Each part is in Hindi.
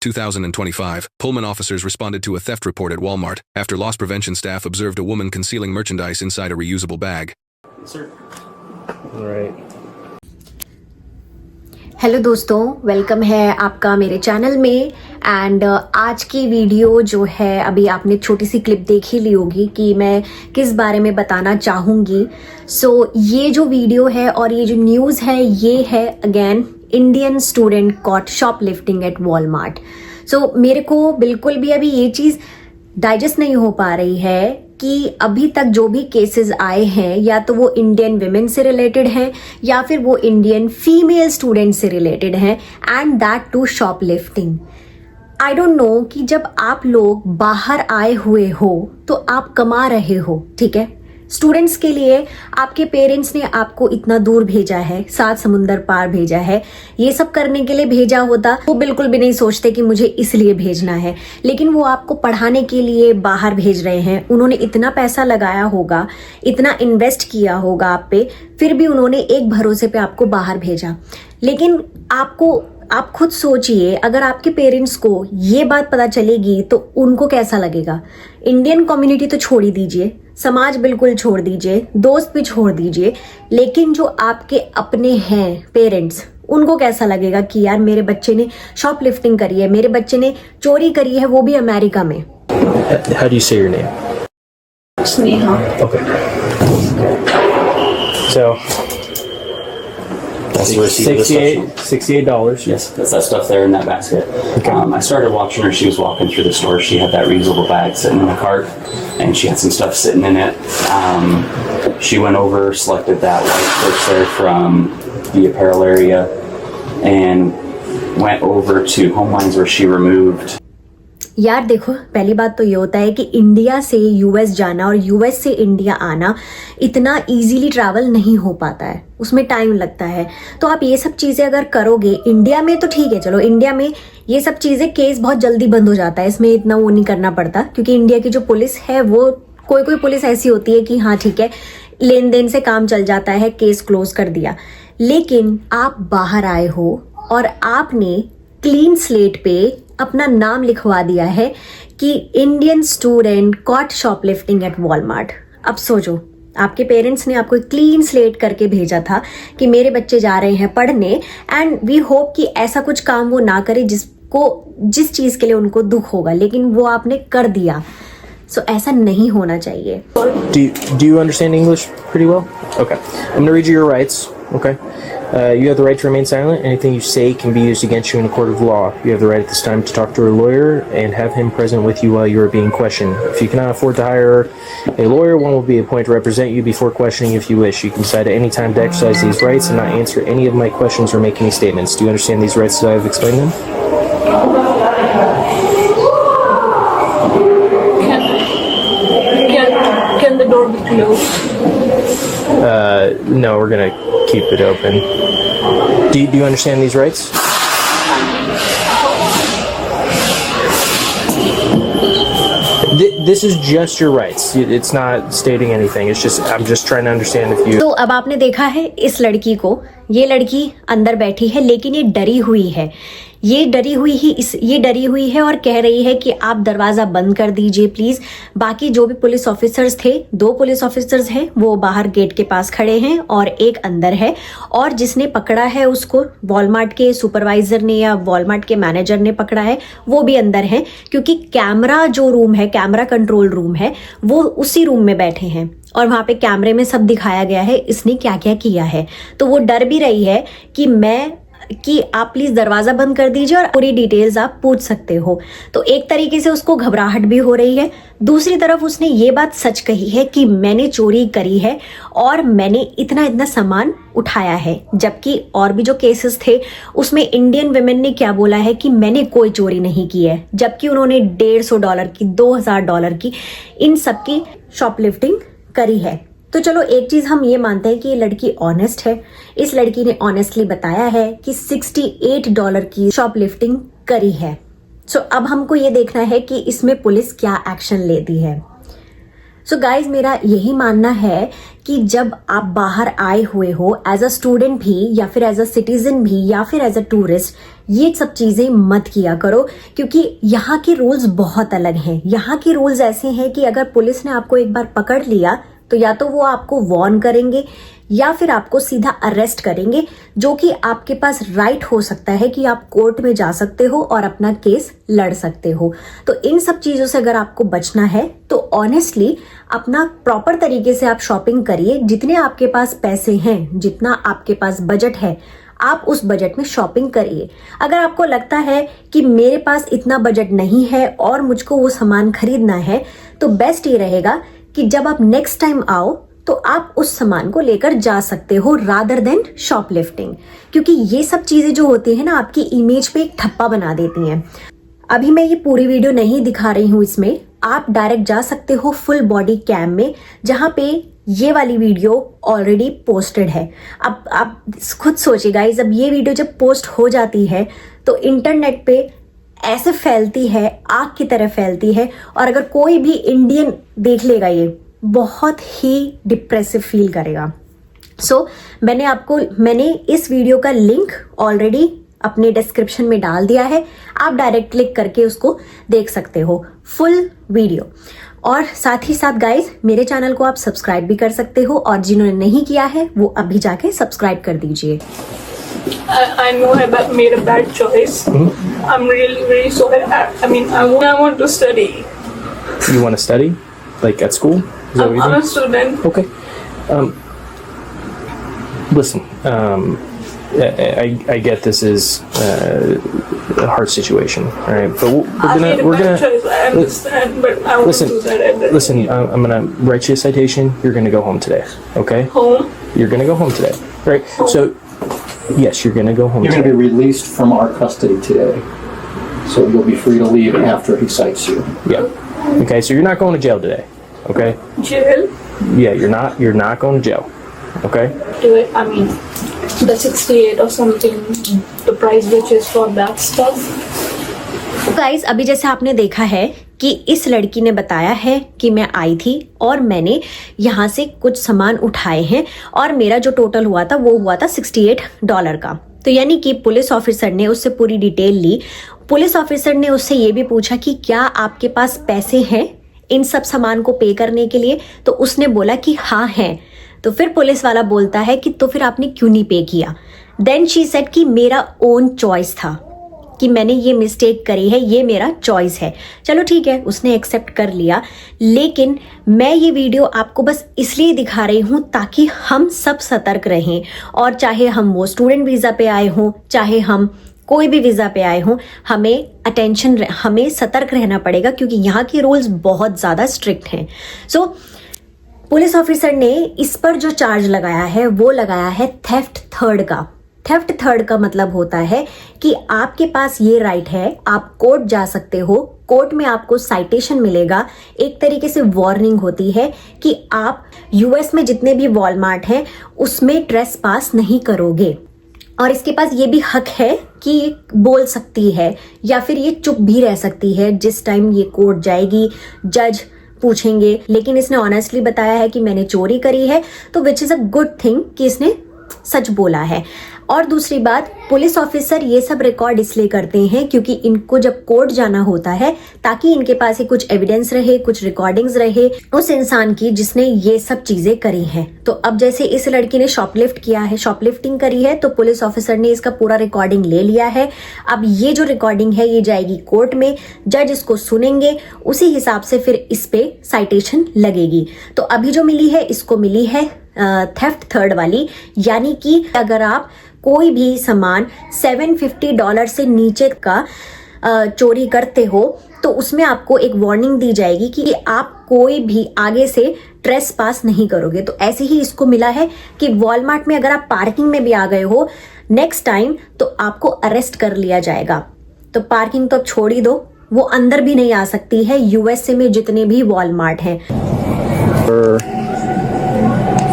2025, Pullman officers responded to a theft report at Walmart after loss prevention staff observed a woman concealing merchandise inside a reusable bag. Sir. All right. Hello दोस्तों, वेलकम है आपका मेरे चैनल में। एंड आज की वीडियो जो है, अभी आपने छोटी सी क्लिप देख ही ली होगी कि मैं किस बारे में बताना चाहूँगी। सो ये जो वीडियो है और ये जो न्यूज़ है, ये है again Indian student caught shoplifting at Walmart. So मेरे को बिल्कुल भी अभी ये चीज़ डाइजेस्ट नहीं हो पा रही है कि अभी तक जो भी केसेस आए हैं, या तो वो इंडियन विमेन से रिलेटेड हैं या फिर वो इंडियन फीमेल स्टूडेंट से रिलेटेड हैं, and that to shoplifting. I don't know कि जब आप लोग बाहर आए हुए हो तो आप कमा रहे हो, ठीक है। स्टूडेंट्स के लिए आपके पेरेंट्स ने आपको इतना दूर भेजा है, 7 समुंदर पार भेजा है, ये सब करने के लिए भेजा होता वो बिल्कुल भी नहीं सोचते कि मुझे इसलिए भेजना है, लेकिन वो आपको पढ़ाने के लिए बाहर भेज रहे हैं। उन्होंने इतना पैसा लगाया होगा, इतना इन्वेस्ट किया होगा आप पे, फिर भी उन्होंने एक भरोसे पे आपको बाहर भेजा। लेकिन आप खुद सोचिए, अगर आपके पेरेंट्स को ये बात पता चलेगी तो उनको कैसा लगेगा। इंडियन कम्युनिटी तो छोड़ ही दीजिए, समाज बिल्कुल छोड़ दीजिए, दोस्त भी छोड़ दीजिए, लेकिन जो आपके अपने हैं पेरेंट्स, उनको कैसा लगेगा कि यार मेरे बच्चे ने शॉपलिफ्टिंग करी है, मेरे बच्चे ने चोरी करी है, वो भी अमेरिका में। How do you say your name? Sneha. Okay. So That's the receipt of the social. $68. Yes, that's that stuff there in that basket. Okay. I started watching her. She was walking through the store. She had that reusable bag sitting in the cart, and she had some stuff sitting in it. She went over, selected that white purse there from the apparel area, and went over to Homelines where she removed. यार देखो, पहली बात तो ये होता है कि इंडिया से यूएस जाना और यूएस से इंडिया आना इतना इजीली ट्रैवल नहीं हो पाता है, उसमें टाइम लगता है। तो आप ये सब चीज़ें अगर करोगे इंडिया में तो ठीक है, चलो इंडिया में ये सब चीज़ें केस बहुत जल्दी बंद हो जाता है, इसमें इतना वो नहीं करना पड़ता, क्योंकि इंडिया की जो पुलिस है वो कोई पुलिस ऐसी होती है कि हाँ ठीक है, लेन देन से काम चल जाता है, केस क्लोज कर दिया। लेकिन आप बाहर आए हो और आपने क्लीन स्लेट पे अपना नाम लिखवा दिया है कि Indian student caught shoplifting at Walmart. अब सोचो, आपके पेरेंट्स ने आपको क्लीन स्लेट करके भेजा था कि मेरे बच्चे जा रहे हैं पढ़ने, एंड वी होप कि ऐसा कुछ काम वो ना करे जिस चीज के लिए उनको दुख होगा, लेकिन वो आपने कर दिया। सो ऐसा नहीं होना चाहिए। Do you understand English pretty well? Okay. I'm going to read you your rights. Okay. You have the right to remain silent. Anything you say can be used against you in a court of law. You have the right at this time to talk to a lawyer and have him present with you while you are being questioned. If you cannot afford to hire a lawyer, one will be appointed to represent you before questioning if you wish. You can decide at any time to exercise these rights and not answer any of my questions or make any statements. Do you understand these rights as I have explained them? Can the door be closed? No, we're going to keep it open. Do you understand these rights? This is just your rights. It's not stating anything. It's just, I'm just trying to understand if you... तो अब आपने देखा है इस लड़की को, ये लड़की अंदर बैठी है, लेकिन ये डरी हुई है। ये डरी हुई है और कह रही है कि आप दरवाजा बंद कर दीजिए प्लीज। बाकी जो भी पुलिस ऑफिसर्स थे, 2 पुलिस ऑफिसर्स हैं, वो बाहर गेट के पास खड़े हैं और एक अंदर है, और जिसने पकड़ा है उसको वॉलमार्ट के सुपरवाइजर ने या वॉलमार्ट के मैनेजर ने पकड़ा है, वो भी अंदर है, क्योंकि कैमरा जो रूम है, कैमरा कंट्रोल रूम है, वो उसी रूम में बैठे हैं और वहां पे कैमरे में सब दिखाया गया है इसने क्या क्या किया है। तो वो डर भी रही है कि आप प्लीज दरवाजा बंद कर दीजिए और पूरी डिटेल्स आप पूछ सकते हो। तो एक तरीके से उसको घबराहट भी हो रही है, दूसरी तरफ उसने ये बात सच कही है कि मैंने चोरी करी है और मैंने इतना सामान उठाया है। जबकि और भी जो केसेस थे उसमें इंडियन विमेन ने क्या बोला है कि मैंने कोई चोरी नहीं की है, जबकि उन्होंने $150 की, $2000 की, इन सब की शॉपलिफ्टिंग करी है। तो चलो एक चीज हम ये मानते हैं कि ये लड़की ऑनेस्ट है। इस लड़की ने ऑनेस्टली बताया है कि $68 की शॉपलिफ्टिंग करी है। सो अब हमको ये देखना है कि इसमें पुलिस क्या एक्शन लेती है। सो गाइज, मेरा यही मानना है कि जब आप बाहर आए हुए हो एज अ स्टूडेंट भी, या फिर एज अ सिटीजन भी, या फिर एज अ टूरिस्ट, ये सब चीजें मत किया करो, क्योंकि यहाँ के रूल्स बहुत अलग हैं। यहाँ के रूल्स ऐसे हैं कि अगर पुलिस ने आपको एक बार पकड़ लिया तो या तो वो आपको वार्न करेंगे या फिर आपको सीधा अरेस्ट करेंगे, जो कि आपके पास राइट हो सकता है कि आप कोर्ट में जा सकते हो और अपना केस लड़ सकते हो। तो इन सब चीजों से अगर आपको बचना है तो ऑनेस्टली अपना प्रॉपर तरीके से आप शॉपिंग करिए। जितने आपके पास पैसे हैं, जितना आपके पास बजट है, आप उस बजट में शॉपिंग करिए। अगर आपको लगता है कि मेरे पास इतना बजट नहीं है और मुझको वो सामान खरीदना है, तो बेस्ट ये रहेगा कि जब आप नेक्स्ट टाइम आओ तो आप उस सामान को लेकर जा सकते हो रादर देन शॉपलिफ्टिंग, क्योंकि ये सब चीजें जो होती है ना आपकी इमेज पे एक ठप्पा बना देती हैं। अभी मैं ये पूरी वीडियो नहीं दिखा रही हूँ, इसमें आप डायरेक्ट जा सकते हो फुल बॉडी कैम में, जहां पे ये वाली वीडियो ऑलरेडी पोस्टेड है। अब आप खुद सोचिए गाइस, अब ये वीडियो जब पोस्ट हो जाती है तो इंटरनेट पे ऐसे फैलती है, आग की तरह फैलती है, और अगर कोई भी इंडियन देख लेगा ये बहुत ही डिप्रेसिव फील करेगा। सो मैंने इस वीडियो का लिंक ऑलरेडी अपने डिस्क्रिप्शन में डाल दिया है, आप डायरेक्ट क्लिक करके उसको देख सकते हो फुल वीडियो। और साथ ही साथ गाइज मेरे चैनल को आप सब्सक्राइब भी कर सकते हो, और जिन्होंने नहीं किया है वो अभी जाके सब्सक्राइब कर दीजिए। I know I made a bad choice. I'm really, really sorry. I mean, I want to study. You want to study? Like at school? Is that what you're I'm doing? a student. Okay. Listen, I get this is a hard situation, all right? But I made a bad choice. I understand, but I won't do that at the Listen, I'm gonna write you a citation. You're gonna go home today, okay? home. You're gonna go home today, right? So, yes, you're gonna go home You're today. going to be released from our custody today. So you'll be free to leave after he cites you. Yeah. Okay, so you're not going to jail today, okay? Jail. Yeah, you're not going to jail, okay? Do it. I mean, the 68 or something. The price which is for that stuff. Guys अभी जैसे आपने देखा है कि इस लड़की ने बताया है कि मैं आई थी और मैंने यहाँ से कुछ सामान उठाए हैं और मेरा जो टोटल हुआ था वो हुआ था $68 का। तो यानी कि पुलिस ऑफिसर ने उससे पूरी डिटेल ली। पुलिस ऑफिसर ने उससे ये भी पूछा कि क्या आपके पास पैसे हैं इन सब सामान को पे करने के लिए, तो उसने बोला कि हाँ हैं। तो फिर पुलिस वाला बोलता है कि तो फिर आपने क्यों नहीं पे किया। देन शी सेड कि मेरा ओन चॉइस था, कि मैंने ये मिस्टेक करी है, ये मेरा चॉइस है। चलो ठीक है, उसने एक्सेप्ट कर लिया। लेकिन मैं ये वीडियो आपको बस इसलिए दिखा रही हूँ ताकि हम सब सतर्क रहें, और चाहे हम वो स्टूडेंट वीज़ा पे आए हों, चाहे हम कोई भी वीज़ा पे आए हों, हमें सतर्क रहना पड़ेगा, क्योंकि यहाँ के रूल्स बहुत ज़्यादा स्ट्रिक्ट हैं। सो पुलिस ऑफिसर ने इस पर जो चार्ज लगाया है वो लगाया है थेफ्ट थर्ड का। थेफ्ट थर्ड का मतलब होता है कि आपके पास ये राइट है, आप कोर्ट जा सकते हो, कोर्ट में आपको साइटेशन मिलेगा, एक तरीके से वार्निंग होती है कि आप यूएस में जितने भी वॉलमार्ट हैं उसमें ट्रेसपास नहीं करोगे। और इसके पास ये भी हक है कि ये बोल सकती है या फिर ये चुप भी रह सकती है जिस टाइम ये कोर्ट जाएगी, जज पूछेंगे। लेकिन इसने ऑनेस्टली बताया है कि मैंने चोरी करी है, तो which is a good thing कि इसने सच बोला है। और दूसरी बात, पुलिस ऑफिसर ये सब रिकॉर्ड इसलिए करते हैं क्योंकि इनको जब कोर्ट जाना होता है ताकि इनके पास ही कुछ एविडेंस रहे, कुछ रिकॉर्डिंग्स रहे उस इंसान की जिसने ये सब चीजें करी हैं। तो अब जैसे इस लड़की ने शॉपलिफ्टिंग करी है, तो पुलिस ऑफिसर ने इसका पूरा रिकॉर्डिंग ले लिया है। अब ये जो रिकॉर्डिंग है ये जाएगी कोर्ट में, जज इसको सुनेंगे, उसी हिसाब से फिर इस पे साइटेशन लगेगी। तो अभी जो मिली है इसको मिली है थेफ्ट थर्ड वाली, यानी कि अगर आप कोई भी सामान $750 से नीचे का चोरी करते हो तो उसमें आपको एक वार्निंग दी जाएगी कि आप कोई भी आगे से ट्रेस पास नहीं करोगे। तो ऐसे ही इसको मिला है कि वॉलमार्ट में अगर आप पार्किंग में भी आ गए हो नेक्स्ट टाइम तो आपको अरेस्ट कर लिया जाएगा। तो पार्किंग तो अब छोड़ ही दो, वो अंदर भी नहीं आ सकती है यूएसए में जितने भी वॉलमार्ट हैं।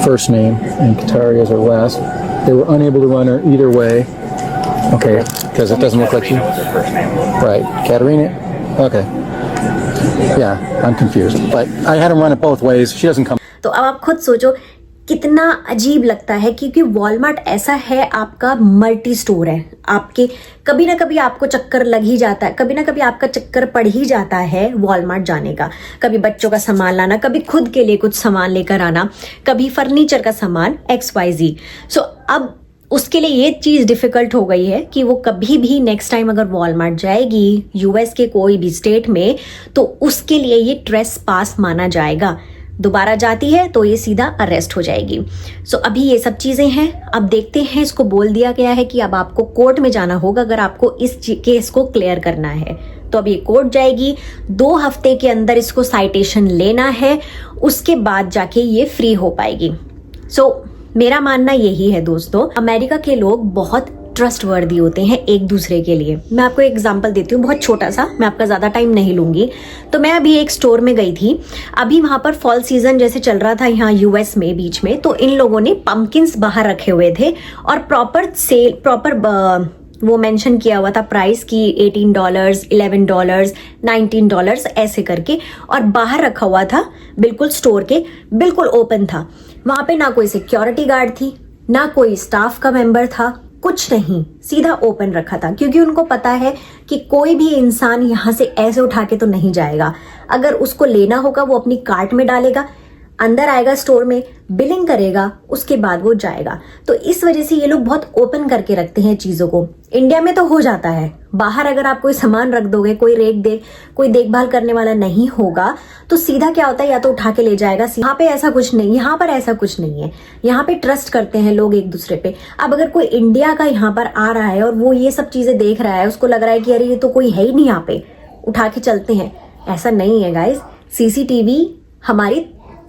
First name and Katari as her last. They were unable to run her either way. Okay, because it doesn't look like you. Was her first name. Right, Katerina? Okay. Yeah, I'm confused. But I had him run it both ways. She doesn't come. तो अब आप खुद सोचो कितना अजीब लगता है, क्योंकि वॉलमार्ट ऐसा है, आपका मल्टी स्टोर है। आपके कभी ना कभी आपको चक्कर लग ही जाता है, कभी ना कभी आपका चक्कर पड़ ही जाता है वॉलमार्ट जाने का। कभी बच्चों का सामान लाना, कभी खुद के लिए कुछ सामान लेकर आना, कभी फर्नीचर का सामान XYZ। सो अब उसके लिए ये चीज़ डिफ़िकल्ट हो गई है कि वो कभी भी नेक्स्ट टाइम अगर वॉलमार्ट जाएगी US के कोई भी स्टेट में, तो उसके लिए ये ट्रेसपास माना जाएगा। दोबारा जाती है तो ये सीधा अरेस्ट हो जाएगी। सो अभी ये सब चीज़ें हैं। अब देखते हैं, इसको बोल दिया गया है कि अब आपको कोर्ट में जाना होगा अगर आपको इस केस को क्लियर करना है। तो अब ये कोर्ट जाएगी, 2 हफ्ते के अंदर इसको साइटेशन लेना है, उसके बाद जाके ये फ्री हो पाएगी। सो मेरा मानना यही है दोस्तों, अमेरिका के लोग बहुत ट्रस्टवर्दी होते हैं एक दूसरे के लिए। मैं आपको एक एग्जांपल देती हूँ, बहुत छोटा सा, मैं आपका ज़्यादा टाइम नहीं लूंगी। तो मैं अभी एक स्टोर में गई थी, अभी वहाँ पर फॉल सीजन जैसे चल रहा था यहाँ US में बीच में, तो इन लोगों ने पम्पकिन्स बाहर रखे हुए थे और प्रॉपर वो मेंशन किया हुआ था प्राइस की $18, $11, $19 ऐसे करके, और बाहर रखा हुआ था बिल्कुल स्टोर के, बिल्कुल ओपन था। वहाँ पे ना कोई सिक्योरिटी गार्ड थी, ना कोई स्टाफ का मेंबर था, कुछ नहीं, सीधा ओपन रखा था, क्योंकि उनको पता है कि कोई भी इंसान यहाँ से ऐसे उठा के तो नहीं जाएगा। अगर उसको लेना होगा वो अपनी कार्ट में डालेगा, अंदर आएगा स्टोर में, बिलिंग करेगा, उसके बाद वो जाएगा। तो इस वजह से ये लोग बहुत ओपन करके रखते हैं चीज़ों को। इंडिया में तो हो जाता है, बाहर अगर आप कोई सामान रख दोगे, कोई कोई देखभाल करने वाला नहीं होगा, तो सीधा क्या होता है, या तो उठा के ले जाएगा। यहाँ पे ऐसा कुछ नहीं, यहाँ पर ऐसा कुछ नहीं है। यहाँ पे ट्रस्ट करते हैं लोग एक दूसरे पे। अब अगर कोई इंडिया का यहाँ पर आ रहा है और वो ये सब चीज़ें देख रहा है, उसको लग रहा है कि अरे ये तो कोई है ही नहीं यहाँ पे, उठा के चलते हैं, ऐसा नहीं है गाइज।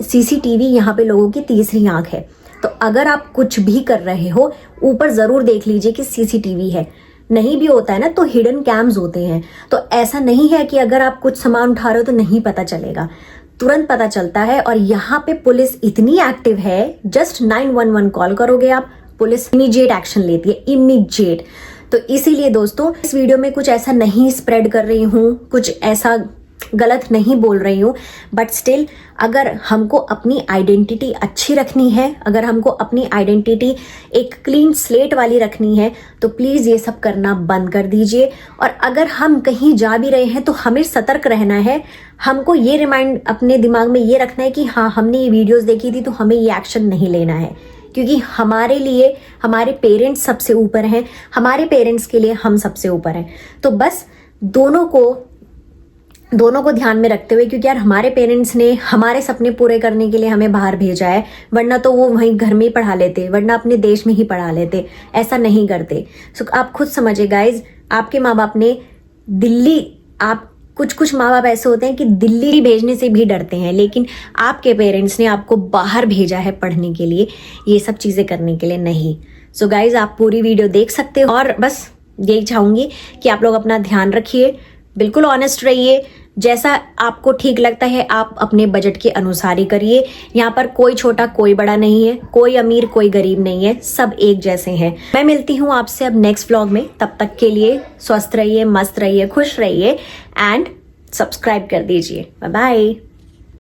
CCTV यहाँ पे लोगों की तीसरी आंख है। तो अगर आप कुछ भी कर रहे हो, ऊपर जरूर देख लीजिए कि CCTV है। नहीं भी होता है ना तो हिडन कैम्स होते हैं। तो ऐसा नहीं है कि अगर आप कुछ सामान उठा रहे हो तो नहीं पता चलेगा, तुरंत पता चलता है। और यहाँ पे पुलिस इतनी एक्टिव है, जस्ट 911 कॉल करोगे आप, पुलिस इमीडिएट एक्शन लेती है, इमीडिएट। तो इसीलिए दोस्तों, इस वीडियो में कुछ ऐसा नहीं स्प्रेड कर रही हूँ, कुछ ऐसा गलत नहीं बोल रही हूँ, बट स्टिल अगर हमको अपनी आइडेंटिटी अच्छी रखनी है, अगर हमको अपनी आइडेंटिटी एक क्लीन स्लेट वाली रखनी है, तो प्लीज़ ये सब करना बंद कर दीजिए। और अगर हम कहीं जा भी रहे हैं तो हमें सतर्क रहना है। हमको ये रिमाइंड अपने दिमाग में ये रखना है कि हाँ, हमने ये वीडियोस देखी थी तो हमें ये एक्शन नहीं लेना है, क्योंकि हमारे लिए हमारे पेरेंट्स सबसे ऊपर हैं, हमारे पेरेंट्स के लिए हम सबसे ऊपर हैं। तो बस दोनों को ध्यान में रखते हुए, क्योंकि यार हमारे पेरेंट्स ने हमारे सपने पूरे करने के लिए हमें बाहर भेजा है, वरना तो वो वहीं घर में ही पढ़ा लेते, वरना अपने देश में ही पढ़ा लेते। ऐसा नहीं करते। सो आप खुद समझिए गाइज, आपके माँ बाप ने कुछ माँ बाप ऐसे होते हैं कि दिल्ली भेजने से भी डरते हैं, लेकिन आपके पेरेंट्स ने आपको बाहर भेजा है पढ़ने के लिए, ये सब चीज़ें करने के लिए नहीं। सो गाइज, आप पूरी वीडियो देख सकते हो, और बस यही चाहूँगी कि आप लोग अपना ध्यान रखिए, बिल्कुल ऑनेस्ट रहिए। जैसा आपको ठीक लगता है आप अपने बजट के अनुसार ही करिए। यहाँ पर कोई छोटा कोई बड़ा नहीं है, कोई अमीर कोई गरीब नहीं है, सब एक जैसे हैं। मैं मिलती हूँ आपसे अब नेक्स्ट व्लॉग में, तब तक के लिए स्वस्थ रहिए, मस्त रहिए, खुश रहिए, एंड सब्सक्राइब कर दीजिए। Bye bye.